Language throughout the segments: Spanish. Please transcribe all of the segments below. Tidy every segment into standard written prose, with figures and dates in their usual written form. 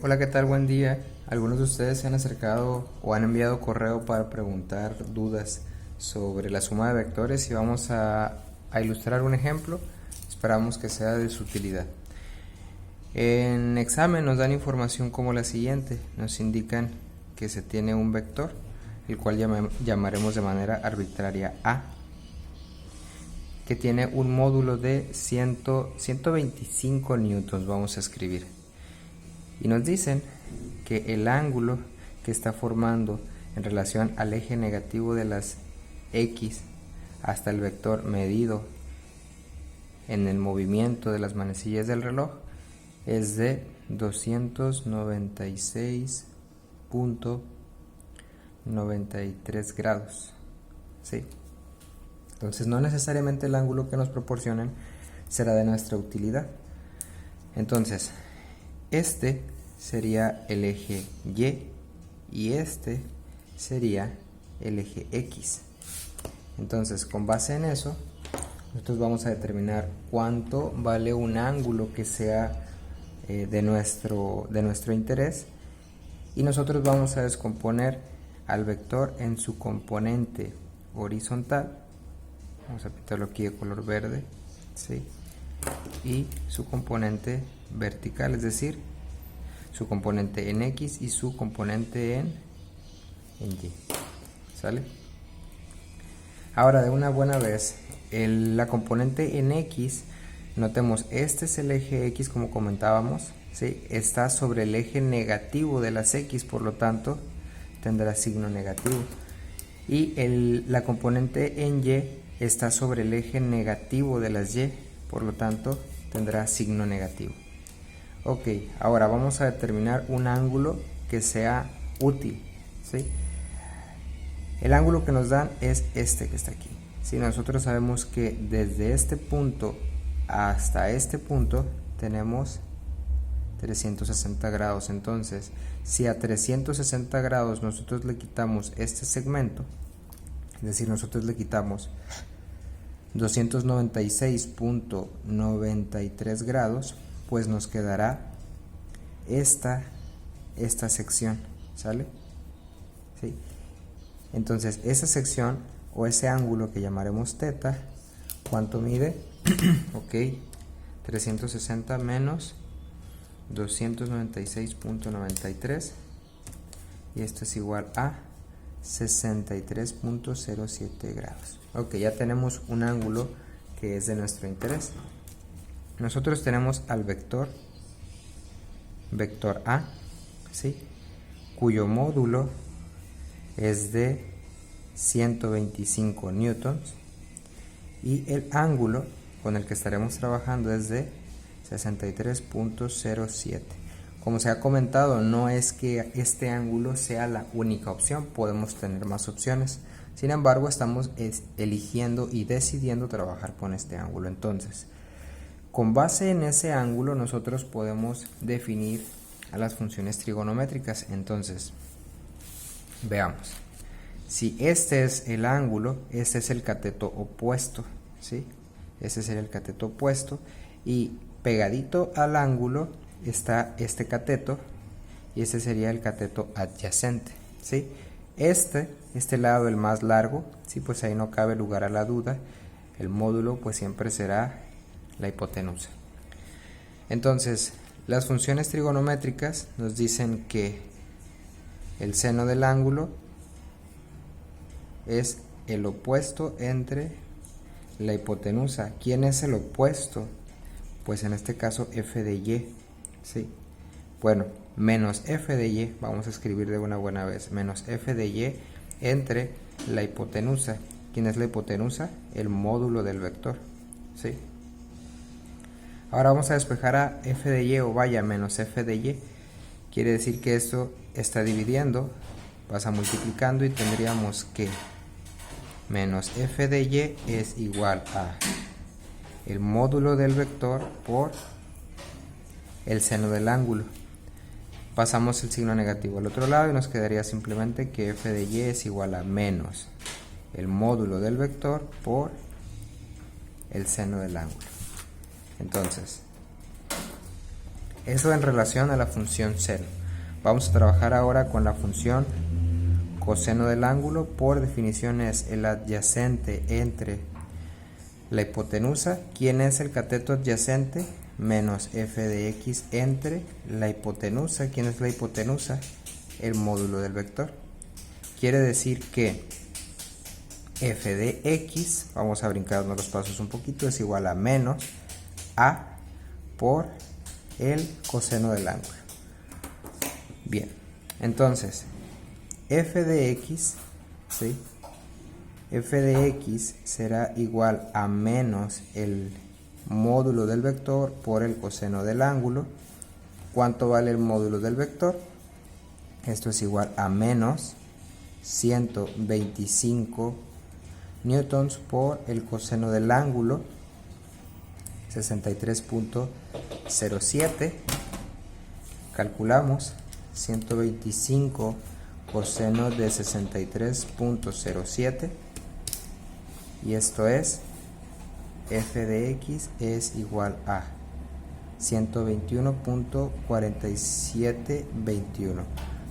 Hola, ¿qué tal? Buen día. Algunos de ustedes se han acercado o han enviado correo para preguntar dudas sobre la suma de vectores y vamos a ilustrar un ejemplo. Esperamos que sea de su utilidad. En examen nos dan información como la siguiente. Nos indican que se tiene un vector, el cual llamaremos de manera arbitraria A, que tiene un módulo de 125 newtons, vamos a escribir. Y nos dicen que el ángulo que está formando en relación al eje negativo de las X hasta el vector medido en el movimiento de las manecillas del reloj es de 296.93 grados. ¿Sí? Entonces no necesariamente el ángulo que nos proporcionan será de nuestra utilidad. Entonces, este sería el eje Y y este sería el eje X. Entonces, con base en eso, nosotros vamos a determinar cuánto vale un ángulo que sea de nuestro interés, y nosotros vamos a descomponer al vector en su componente horizontal. Vamos a pintarlo aquí de color verde, ¿sí? Y su componente vertical, es decir, su componente en X y su componente en Y. ¿Sale? Ahora, de una buena vez, la componente en X, notemos, este es el eje X como comentábamos, ¿sí? Está sobre el eje negativo de las X, por lo tanto tendrá signo negativo. Y la componente en Y está sobre el eje negativo de las Y, por lo tanto tendrá signo negativo. Ok, ahora vamos a determinar un ángulo que sea útil, ¿sí? El ángulo que nos dan es este que está aquí. Si nosotros sabemos que desde este punto hasta este punto tenemos 360 grados, entonces si a 360 grados nosotros le quitamos este segmento, es decir, nosotros le quitamos 296.93 grados, pues nos quedará esta sección, ¿sale? ¿Sí? Entonces esa sección o ese ángulo que llamaremos θ, ¿cuánto mide? Ok, 360 menos 296.93, y esto es igual a 63.07 grados. Ok, ya tenemos un ángulo que es de nuestro interés. Nosotros tenemos al vector A, ¿sí? Cuyo módulo es de 125 newtons, y el ángulo con el que estaremos trabajando es de 63.07. Como se ha comentado, no es que este ángulo sea la única opción, podemos tener más opciones. Sin embargo, estamos eligiendo y decidiendo trabajar con este ángulo. Entonces, con base en ese ángulo, nosotros podemos definir a las funciones trigonométricas. Entonces, veamos. Si este es el ángulo, este es el cateto opuesto, ¿sí? Este sería el cateto opuesto, y pegadito al ángulo está este cateto, y este sería el cateto adyacente, ¿sí? Este lado, el más largo, ¿sí? Pues ahí no cabe lugar a la duda, el módulo pues siempre será la hipotenusa. Entonces, las funciones trigonométricas nos dicen que el seno del ángulo es el opuesto entre la hipotenusa. ¿Quién es el opuesto? Pues en este caso f de y, ¿sí? Bueno, menos f de y, vamos a escribir de una buena vez, menos f de y entre la hipotenusa. ¿Quién es la hipotenusa? El módulo del vector, ¿sí? Ahora vamos a despejar a f de y, o vaya, menos f de y. Quiere decir que esto está dividiendo, pasa multiplicando, y tendríamos que menos f de y es igual a el módulo del vector por el seno del ángulo. Pasamos el signo negativo al otro lado y nos quedaría simplemente que f de y es igual a menos el módulo del vector por el seno del ángulo. Entonces, Eso en relación a la función seno. Vamos a trabajar ahora con la función coseno del ángulo. Por definición es el adyacente entre la hipotenusa. ¿Quién es el cateto adyacente? Menos f de x entre la hipotenusa. ¿Quién es la hipotenusa? El módulo del vector. Quiere decir que f de x, vamos a brincarnos los pasos un poquito, es igual a menos a por el coseno del ángulo. Bien, entonces f de x, ¿sí? F de x será igual a menos el módulo del vector por el coseno del ángulo. ¿Cuánto vale el módulo del vector? Esto es igual a menos 125 newtons por el coseno del ángulo, 63.07. Calculamos 125 coseno de 63.07 y esto es f de x es igual a 121.4721.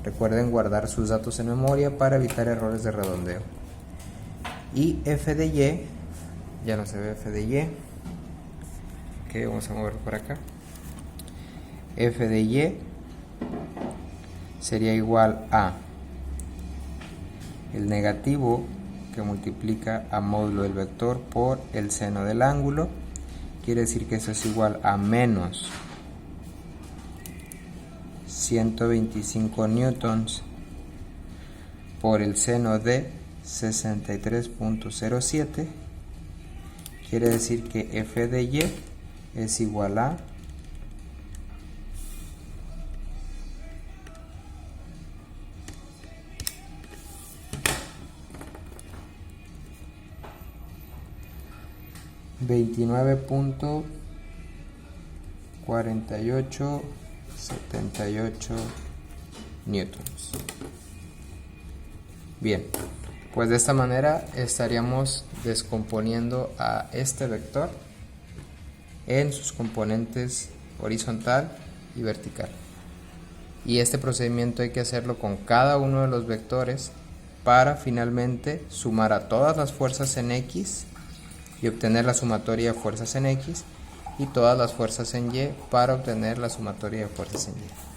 Recuerden guardar sus datos en memoria para evitar errores de redondeo. Y f de y, ya no se ve f de y, ok, vamos a moverlo por acá. F de y sería igual a el negativo que multiplica a módulo del vector por el seno del ángulo. Quiere decir que eso es igual a menos 125 newtons por el seno de 63.07. Quiere decir que f de y es igual a 29.4878 newtons. Bien, pues de esta manera estaríamos descomponiendo a este vector en sus componentes horizontal y vertical. Y este procedimiento hay que hacerlo con cada uno de los vectores para finalmente sumar a todas las fuerzas en X y obtener la sumatoria de fuerzas en X y todas las fuerzas en Y para obtener la sumatoria de fuerzas en Y.